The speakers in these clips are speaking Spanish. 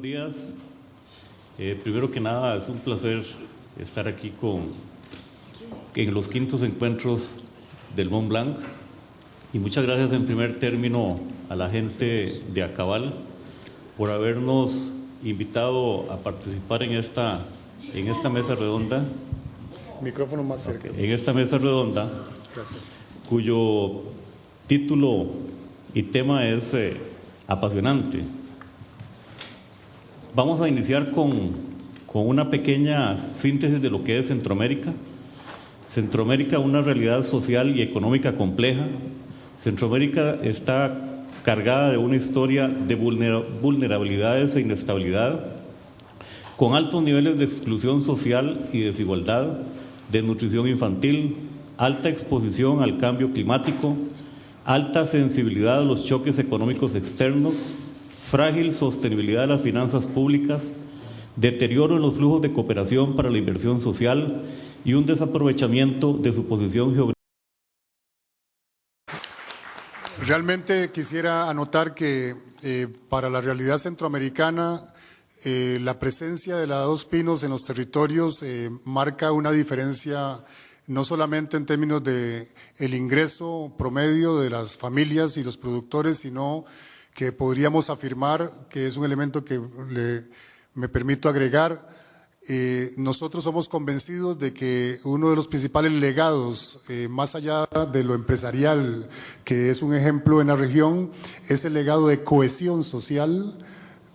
días. Primero que nada, es un placer estar aquí en los quintos encuentros del Mont Blanc. Y muchas gracias en primer término a la gente de Acabal por habernos invitado a participar en esta mesa redonda. Micrófono más cerca. En esta mesa redonda, gracias. Cuyo título y tema es apasionante. Vamos a iniciar con una pequeña síntesis de lo que es Centroamérica. Centroamérica, una realidad social y económica compleja. Centroamérica está cargada de una historia de vulnerabilidades e inestabilidad, con altos niveles de exclusión social y desigualdad, desnutrición infantil, alta exposición al cambio climático, alta sensibilidad a los choques económicos externos, frágil sostenibilidad de las finanzas públicas, deterioro en los flujos de cooperación para la inversión social y un desaprovechamiento de su posición geográfica. Realmente quisiera anotar que para la realidad centroamericana la presencia de la Dos Pinos en los territorios marca una diferencia no solamente en términos de el ingreso promedio de las familias y los productores, sino que podríamos afirmar que es un elemento que me permito agregar. Nosotros somos convencidos de que uno de los principales legados, más allá de lo empresarial, que es un ejemplo en la región, es el legado de cohesión social,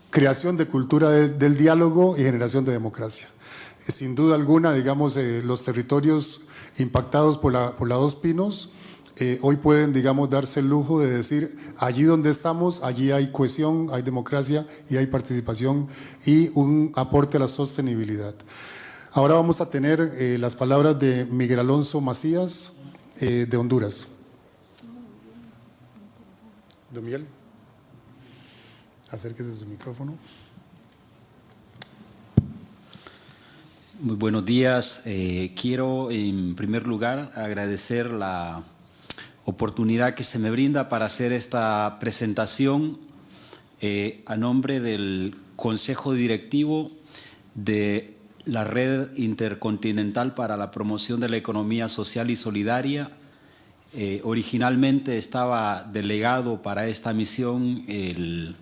creación de cultura del diálogo y generación de democracia. Sin duda alguna, digamos, los territorios impactados por la Dos Pinos hoy pueden, digamos, darse el lujo de decir, allí donde estamos, allí hay cohesión, hay democracia y hay participación y un aporte a la sostenibilidad. Ahora vamos a tener las palabras de Miguel Alonso Macías, de Honduras. Don Miguel, acérquese a su micrófono. Muy buenos días. Quiero, en primer lugar, agradecer la oportunidad que se me brinda para hacer esta presentación a nombre del Consejo Directivo de la Red Intercontinental para la Promoción de la Economía Social y Solidaria. Originalmente estaba delegado para esta misión el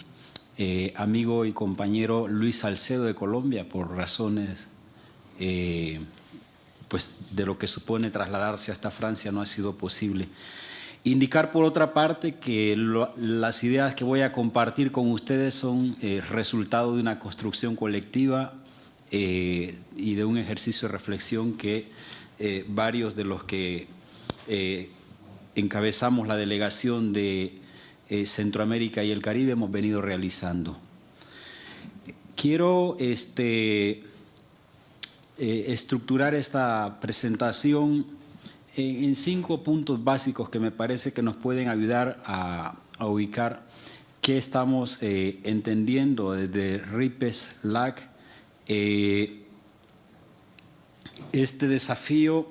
amigo y compañero Luis Salcedo de Colombia, por razones pues de lo que supone trasladarse hasta Francia no ha sido posible. Indicar por otra parte que las ideas que voy a compartir con ustedes son resultado de una construcción colectiva y de un ejercicio de reflexión que varios de los que encabezamos la delegación de Centroamérica y el Caribe hemos venido realizando. Quiero estructurar esta presentación en 5 puntos básicos que me parece que nos pueden ayudar a ubicar qué estamos entendiendo desde RIPES LAC, este desafío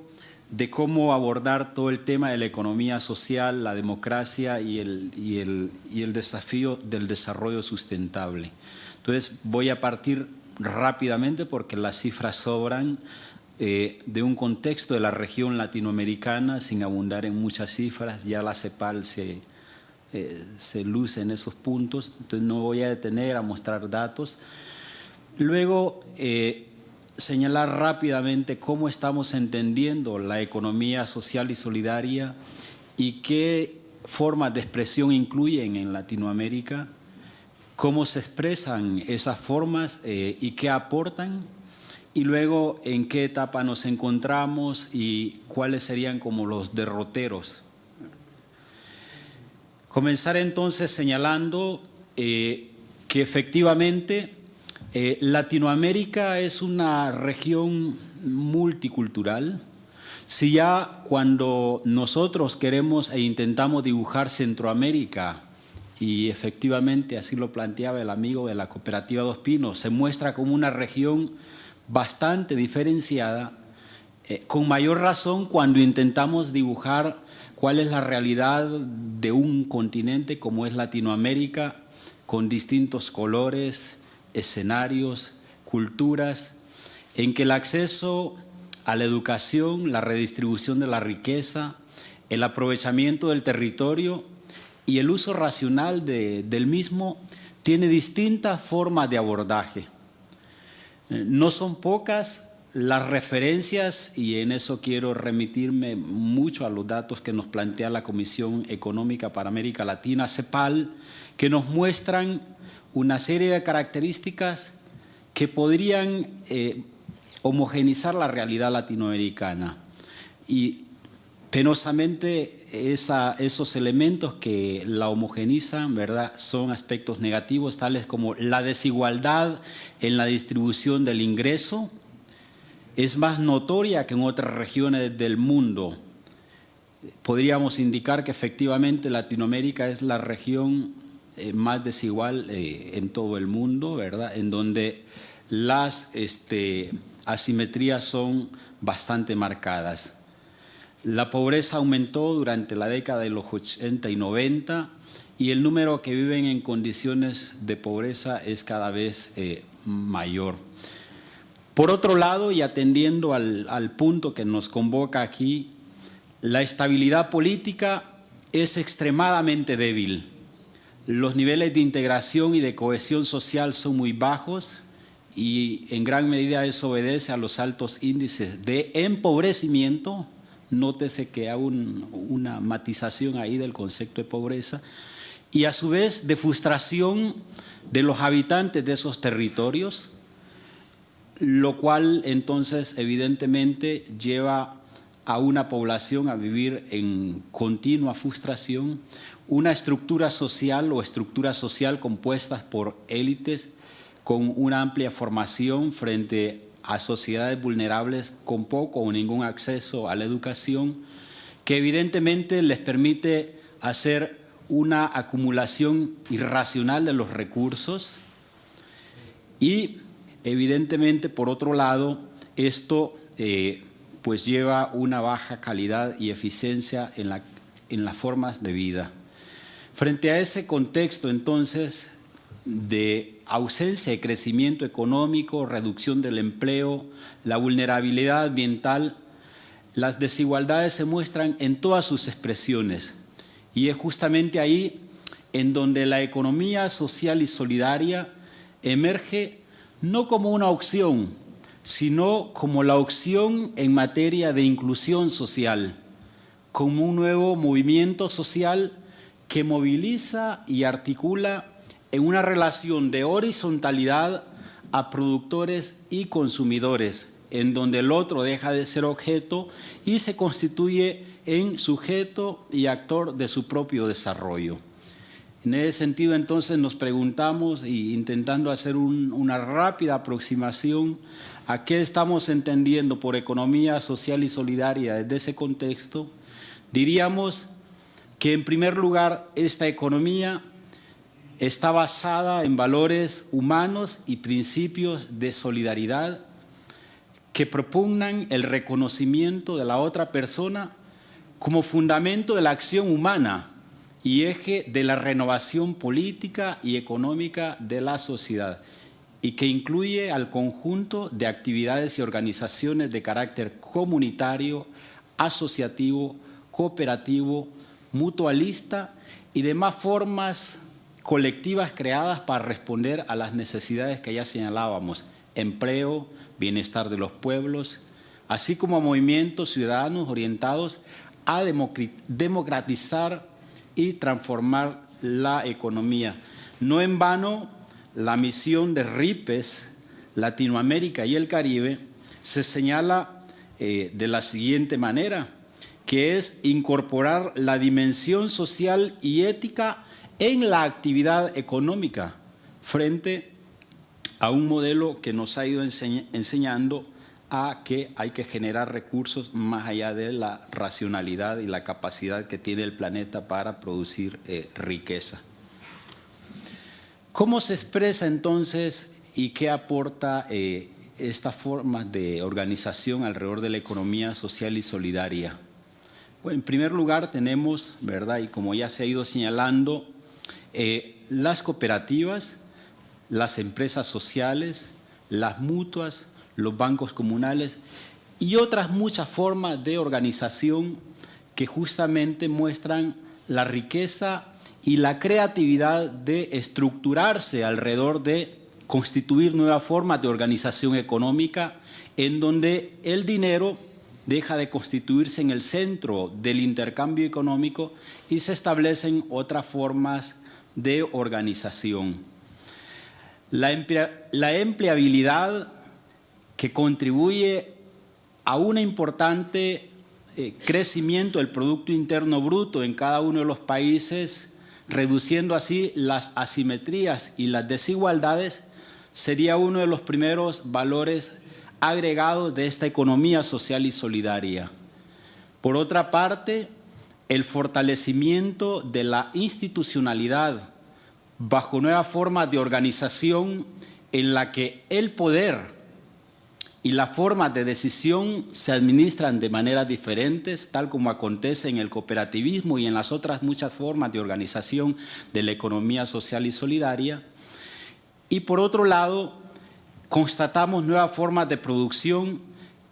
de cómo abordar todo el tema de la economía social, la democracia y el desafío del desarrollo sustentable. Entonces voy a partir rápidamente porque las cifras sobran de un contexto de la región latinoamericana, sin abundar en muchas cifras. Ya la CEPAL se luce en esos puntos, entonces no voy a detener a mostrar datos. Luego, señalar rápidamente cómo estamos entendiendo la economía social y solidaria y qué formas de expresión incluyen en Latinoamérica, cómo se expresan esas formas y qué aportan. Y luego, en qué etapa nos encontramos y cuáles serían como los derroteros. Comenzar entonces señalando que efectivamente Latinoamérica es una región multicultural. Si ya cuando nosotros queremos e intentamos dibujar Centroamérica, y efectivamente así lo planteaba el amigo de la cooperativa Dos Pinos, se muestra como una región bastante diferenciada, con mayor razón cuando intentamos dibujar cuál es la realidad de un continente como es Latinoamérica, con distintos colores, escenarios, culturas, en que el acceso a la educación, la redistribución de la riqueza, el aprovechamiento del territorio y el uso racional del mismo tiene distintas formas de abordaje. No son pocas las referencias, y en eso quiero remitirme mucho a los datos que nos plantea la Comisión Económica para América Latina, CEPAL, que nos muestran una serie de características que podrían homogeneizar la realidad latinoamericana. Y penosamente esos elementos que la homogeneizan, ¿verdad?, son aspectos negativos, tales como la desigualdad en la distribución del ingreso. Es más notoria que en otras regiones del mundo. Podríamos indicar que efectivamente Latinoamérica es la región más desigual en todo el mundo, ¿verdad?, en donde las asimetrías son bastante marcadas. La pobreza aumentó durante la década de los 80 y 90 y el número que viven en condiciones de pobreza es cada vez mayor. Por otro lado, y atendiendo al punto que nos convoca aquí, la estabilidad política es extremadamente débil. Los niveles de integración y de cohesión social son muy bajos y en gran medida eso obedece a los altos índices de empobrecimiento. Nótese que hay una matización ahí del concepto de pobreza y a su vez de frustración de los habitantes de esos territorios, lo cual entonces evidentemente lleva a una población a vivir en continua frustración, una estructura social o estructuras social compuestas por élites con una amplia formación frente a sociedades vulnerables con poco o ningún acceso a la educación, que evidentemente les permite hacer una acumulación irracional de los recursos y evidentemente, por otro lado, esto pues lleva una baja calidad y eficiencia en las formas de vida. Frente a ese contexto, entonces, de ausencia de crecimiento económico, reducción del empleo, la vulnerabilidad ambiental, las desigualdades se muestran en todas sus expresiones. Y es justamente ahí en donde la economía social y solidaria emerge no como una opción, sino como la opción en materia de inclusión social, como un nuevo movimiento social que moviliza y articula en una relación de horizontalidad a productores y consumidores, en donde el otro deja de ser objeto y se constituye en sujeto y actor de su propio desarrollo. En ese sentido, entonces, nos preguntamos, y intentando hacer una rápida aproximación a qué estamos entendiendo por economía social y solidaria desde ese contexto, diríamos que, en primer lugar, esta economía está basada en valores humanos y principios de solidaridad que propugnan el reconocimiento de la otra persona como fundamento de la acción humana y eje de la renovación política y económica de la sociedad, y que incluye al conjunto de actividades y organizaciones de carácter comunitario, asociativo, cooperativo, mutualista y demás formas colectivas creadas para responder a las necesidades que ya señalábamos: empleo, bienestar de los pueblos, así como a movimientos ciudadanos orientados a democratizar y transformar la economía. No en vano, la misión de RIPES, Latinoamérica y el Caribe, se señala de la siguiente manera, que es incorporar la dimensión social y ética en la actividad económica, frente a un modelo que nos ha ido enseñando a que hay que generar recursos más allá de la racionalidad y la capacidad que tiene el planeta para producir riqueza. ¿Cómo se expresa entonces y qué aporta esta forma de organización alrededor de la economía social y solidaria? Bueno, en primer lugar tenemos, ¿verdad?, y como ya se ha ido señalando, las cooperativas, las empresas sociales, las mutuas, los bancos comunales y otras muchas formas de organización que justamente muestran la riqueza y la creatividad de estructurarse alrededor de constituir nuevas formas de organización económica en donde el dinero deja de constituirse en el centro del intercambio económico y se establecen otras formas de organización. La empleabilidad que contribuye a un importante crecimiento del Producto Interno Bruto en cada uno de los países, reduciendo así las asimetrías y las desigualdades, sería uno de los primeros valores agregados de esta economía social y solidaria. Por otra parte, el fortalecimiento de la institucionalidad bajo nuevas formas de organización en la que el poder y las formas de decisión se administran de maneras diferentes, tal como acontece en el cooperativismo y en las otras muchas formas de organización de la economía social y solidaria. Y por otro lado, constatamos nuevas formas de producción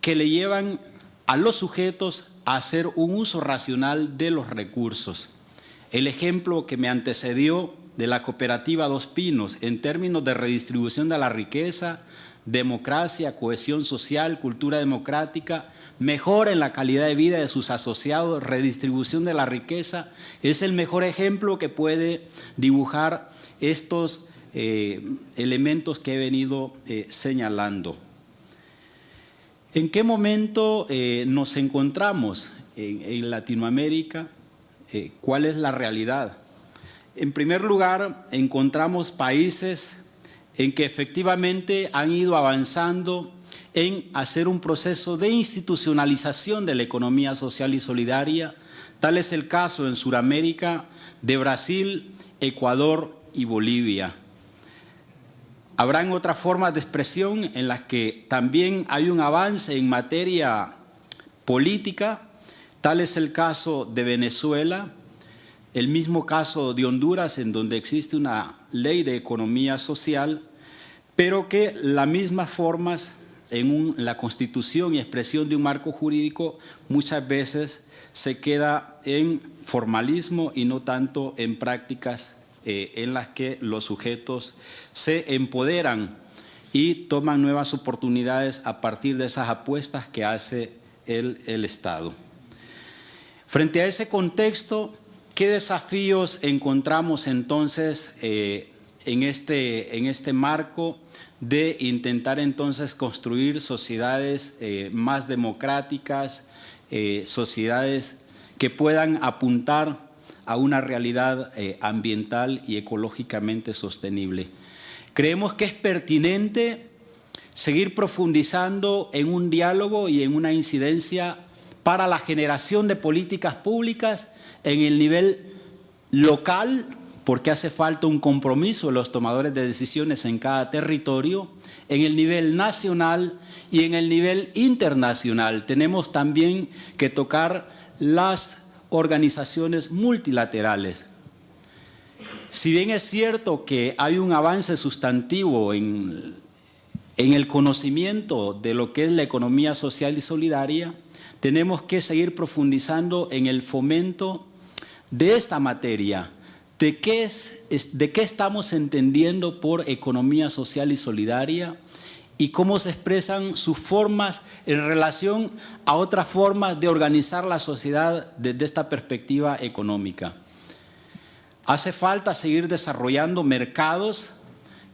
que le llevan a los sujetos a hacer un uso racional de los recursos. El ejemplo que me antecedió de la cooperativa Dos Pinos en términos de redistribución de la riqueza, democracia, cohesión social, cultura democrática, mejora en la calidad de vida de sus asociados, redistribución de la riqueza, es el mejor ejemplo que puede dibujar estos elementos que he venido señalando. ¿En qué momento nos encontramos en Latinoamérica? ¿Cuál es la realidad? En primer lugar, encontramos países en que efectivamente han ido avanzando en hacer un proceso de institucionalización de la economía social y solidaria. Tal es el caso en Sudamérica de Brasil, Ecuador y Bolivia. Habrán otras formas de expresión en las que también hay un avance en materia política. Tal es el caso de Venezuela, el mismo caso de Honduras, en donde existe una ley de economía social, pero que las mismas formas en la constitución y expresión de un marco jurídico muchas veces se queda en formalismo y no tanto en prácticas en las que los sujetos se empoderan y toman nuevas oportunidades a partir de esas apuestas que hace el Estado. Frente a ese contexto, ¿qué desafíos encontramos entonces en este marco de intentar entonces construir sociedades más democráticas, sociedades que puedan apuntar a una realidad ambiental y ecológicamente sostenible? Creemos que es pertinente seguir profundizando en un diálogo y en una incidencia para la generación de políticas públicas en el nivel local, porque hace falta un compromiso de los tomadores de decisiones en cada territorio, en el nivel nacional y en el nivel internacional. Tenemos también que tocar las organizaciones multilaterales. Si bien es cierto que hay un avance sustantivo en el conocimiento de lo que es la economía social y solidaria, tenemos que seguir profundizando en el fomento de esta materia. ¿De qué estamos entendiendo por economía social y solidaria? Y cómo se expresan sus formas en relación a otras formas de organizar la sociedad desde esta perspectiva económica. Hace falta seguir desarrollando mercados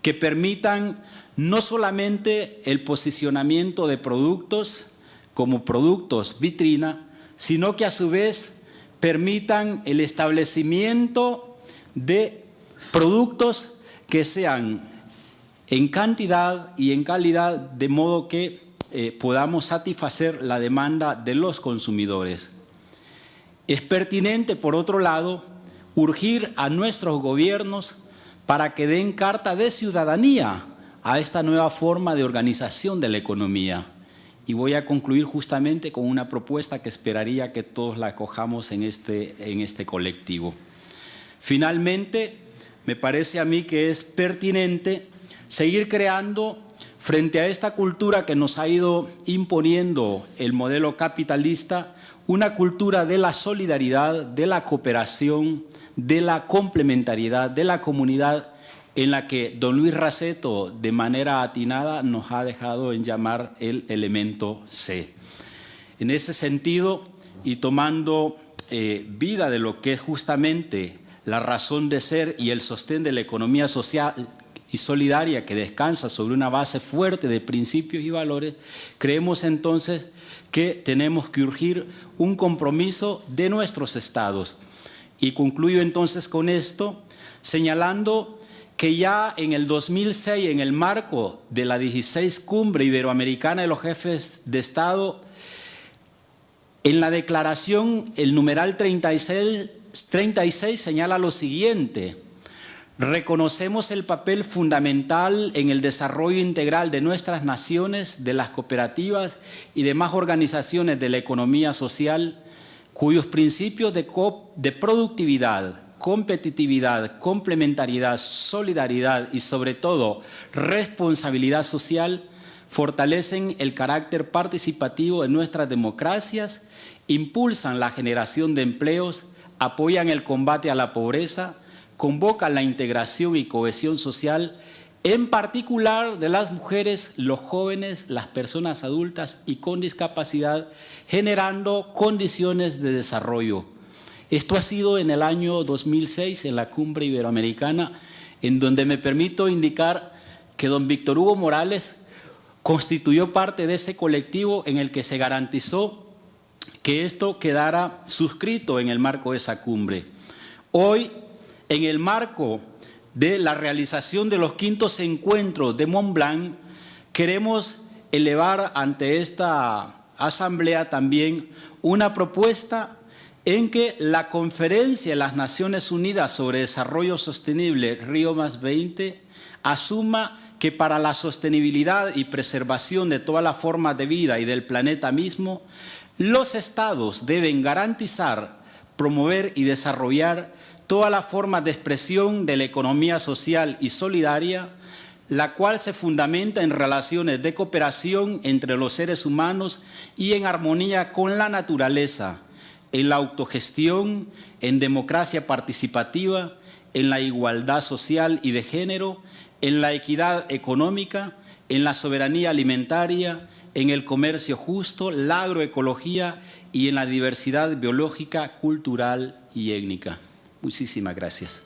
que permitan no solamente el posicionamiento de productos como productos vitrina, sino que a su vez permitan el establecimiento de productos que sean en cantidad y en calidad, de modo que podamos satisfacer la demanda de los consumidores. Es pertinente, por otro lado, urgir a nuestros gobiernos para que den carta de ciudadanía a esta nueva forma de organización de la economía. Y voy a concluir justamente con una propuesta que esperaría que todos la acojamos en este colectivo. Finalmente, me parece a mí que es pertinente seguir creando, frente a esta cultura que nos ha ido imponiendo el modelo capitalista, una cultura de la solidaridad, de la cooperación, de la complementariedad, de la comunidad, en la que don Luis Raceto, de manera atinada, nos ha dejado en llamar el elemento C. En ese sentido, y tomando vida de lo que es justamente la razón de ser y el sostén de la economía social y solidaria, que descansa sobre una base fuerte de principios y valores, creemos entonces que tenemos que urgir un compromiso de nuestros estados. Y concluyo entonces con esto, señalando que ya en el 2006, en el marco de la 16 Cumbre Iberoamericana de los Jefes de Estado, en la declaración, el numeral 36 señala lo siguiente: reconocemos el papel fundamental en el desarrollo integral de nuestras naciones, de las cooperativas y demás organizaciones de la economía social, cuyos principios de productividad, competitividad, complementariedad, solidaridad y, sobre todo, responsabilidad social fortalecen el carácter participativo de nuestras democracias, impulsan la generación de empleos, apoyan el combate a la pobreza, convocan la integración y cohesión social, en particular de las mujeres, los jóvenes, las personas adultas y con discapacidad, generando condiciones de desarrollo. Esto ha sido en el año 2006, en la Cumbre Iberoamericana, en donde me permito indicar que don Víctor Hugo Morales constituyó parte de ese colectivo en el que se garantizó que esto quedara suscrito en el marco de esa cumbre. Hoy, en el marco de la realización de los 5º encuentros de Mont Blanc, queremos elevar ante esta asamblea también una propuesta en que la Conferencia de las Naciones Unidas sobre Desarrollo Sostenible, Río +20, asuma que para la sostenibilidad y preservación de todas las formas de vida y del planeta mismo, los estados deben garantizar, promover y desarrollar todas las formas de expresión de la economía social y solidaria, la cual se fundamenta en relaciones de cooperación entre los seres humanos y en armonía con la naturaleza, en la autogestión, en democracia participativa, en la igualdad social y de género, en la equidad económica, en la soberanía alimentaria, en el comercio justo, la agroecología y en la diversidad biológica, cultural y étnica. Muchísimas gracias.